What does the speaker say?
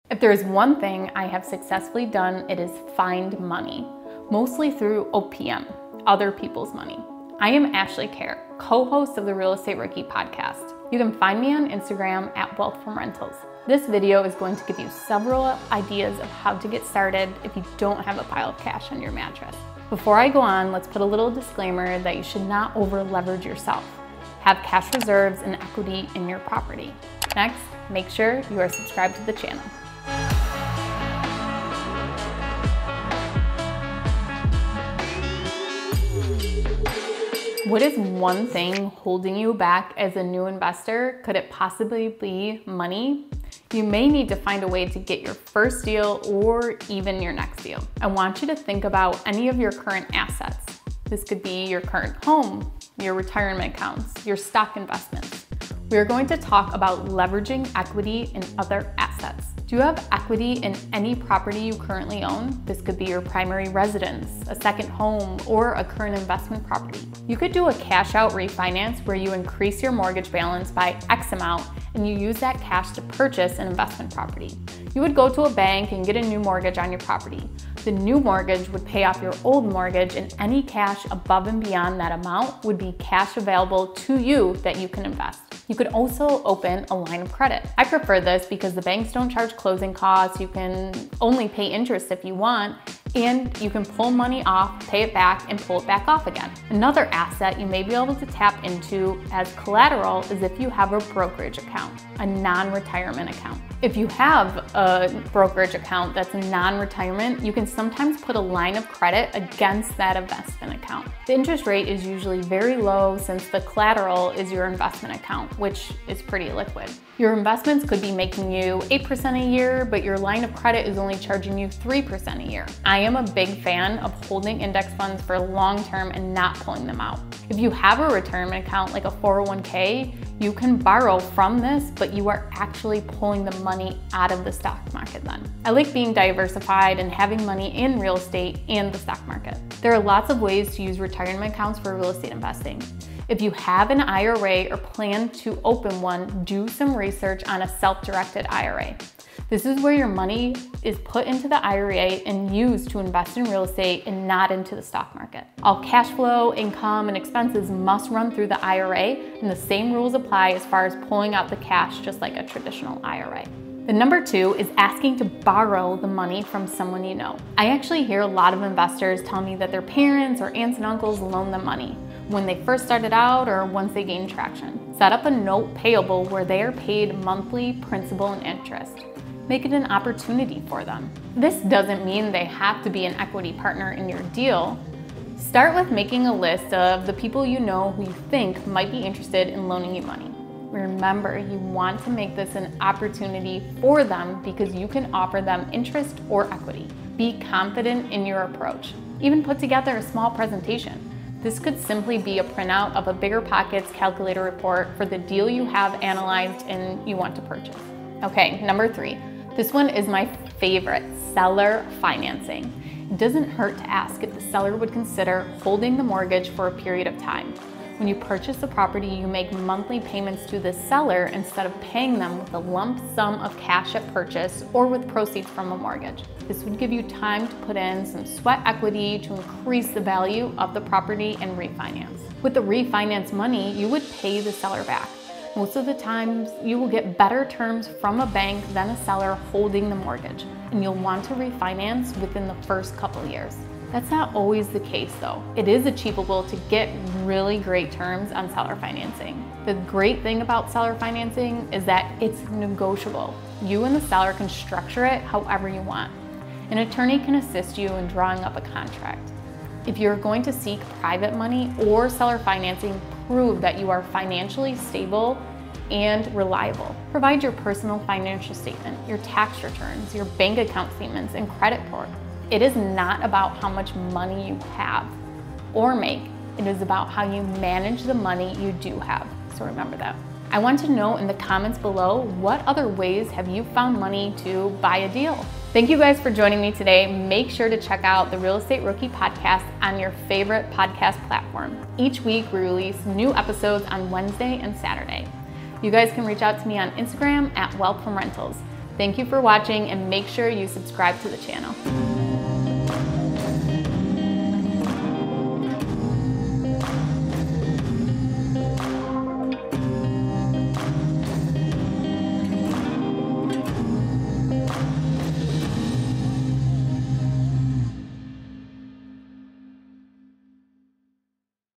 If there is one thing I have successfully done, it is find money, mostly through OPM, other people's money. I am Kehr, co-host of the Real Estate Rookie podcast. You can find me on Instagram at Wealth from Rentals. This video is going to give you several ideas of how to get started if you don't have a pile of cash on your mattress. Before I go on, let's put a little disclaimer that you should not over leverage yourself. Have cash reserves and equity in your property. Next, make sure you are subscribed to the channel. What is one thing holding you back as a new investor? Could it possibly be money? You may need to find a way to get your first deal or even your next deal. I want you to think about any of your current assets. This could be your current home, your retirement accounts, your stock investments. We are going to talk about leveraging equity in other assets. Do you have equity in any property you currently own? This could be your primary residence, a second home, or a current investment property. You could do a cash out refinance where you increase your mortgage balance by X amount and you use that cash to purchase an investment property. You would go to a bank and get a new mortgage on your property. The new mortgage would pay off your old mortgage, and any cash above and beyond that amount would be cash available to you that you can invest. You could also open a line of credit. I prefer this because the banks don't charge closing costs. You can only pay interest if you want, and you can pull money off, pay it back, and pull it back off again. Another asset you may be able to tap into as collateral is if you have a brokerage account, a non-retirement account. If you have a brokerage account that's a non-retirement, you can sometimes put a line of credit against that investment account. The interest rate is usually very low since the collateral is your investment account, which is pretty liquid. Your investments could be making you 8% a year, but your line of credit is only charging you 3% a year. I am a big fan of holding index funds for long term and not pulling them out. If you have a retirement account like a 401k, you can borrow from this, but you are actually pulling the money out of the stock market then. I like being diversified and having money in real estate and the stock market. There are lots of ways to use retirement accounts for real estate investing. If you have an IRA or plan to open one, do some research on a self-directed IRA. This is where your money is put into the IRA and used to invest in real estate and not into the stock market. All cash flow, income, and expenses must run through the IRA, and the same rules apply as far as pulling out the cash just like a traditional IRA. The number two is asking to borrow the money from someone you know. I actually hear a lot of investors tell me that their parents or aunts and uncles loan them money when they first started out or once they gain traction. Set up a note payable where they are paid monthly principal and interest. Make it an opportunity for them. This doesn't mean they have to be an equity partner in your deal. Start with making a list of the people you know who you think might be interested in loaning you money. Remember, you want to make this an opportunity for them because you can offer them interest or equity. Be confident in your approach. Even put together a small presentation. This could simply be a printout of a BiggerPockets calculator report for the deal you have analyzed and you want to purchase. Okay, number three. This one is my favorite, seller financing. It doesn't hurt to ask if the seller would consider holding the mortgage for a period of time. When you purchase the property, you make monthly payments to the seller instead of paying them with a lump sum of cash at purchase or with proceeds from a mortgage. This would give you time to put in some sweat equity to increase the value of the property and refinance. With the refinance money, you would pay the seller back. Most of the times, you will get better terms from a bank than a seller holding the mortgage, and you'll want to refinance within the first couple years. That's not always the case though. It is achievable to get really great terms on seller financing. The great thing about seller financing is that it's negotiable. You and the seller can structure it however you want. An attorney can assist you in drawing up a contract. If you're going to seek private money or seller financing, prove that you are financially stable and reliable. Provide your personal financial statement, your tax returns, your bank account statements, and credit report. It is not about how much money you have or make. It is about how you manage the money you do have. So remember that. I want to know in the comments below, what other ways have you found money to buy a deal? Thank you guys for joining me today. Make sure to check out the Real Estate Rookie podcast on your favorite podcast platform. Each week we release new episodes on Wednesday and Saturday. You guys can reach out to me on Instagram at Wealth from Rentals. Thank you for watching and make sure you subscribe to the channel.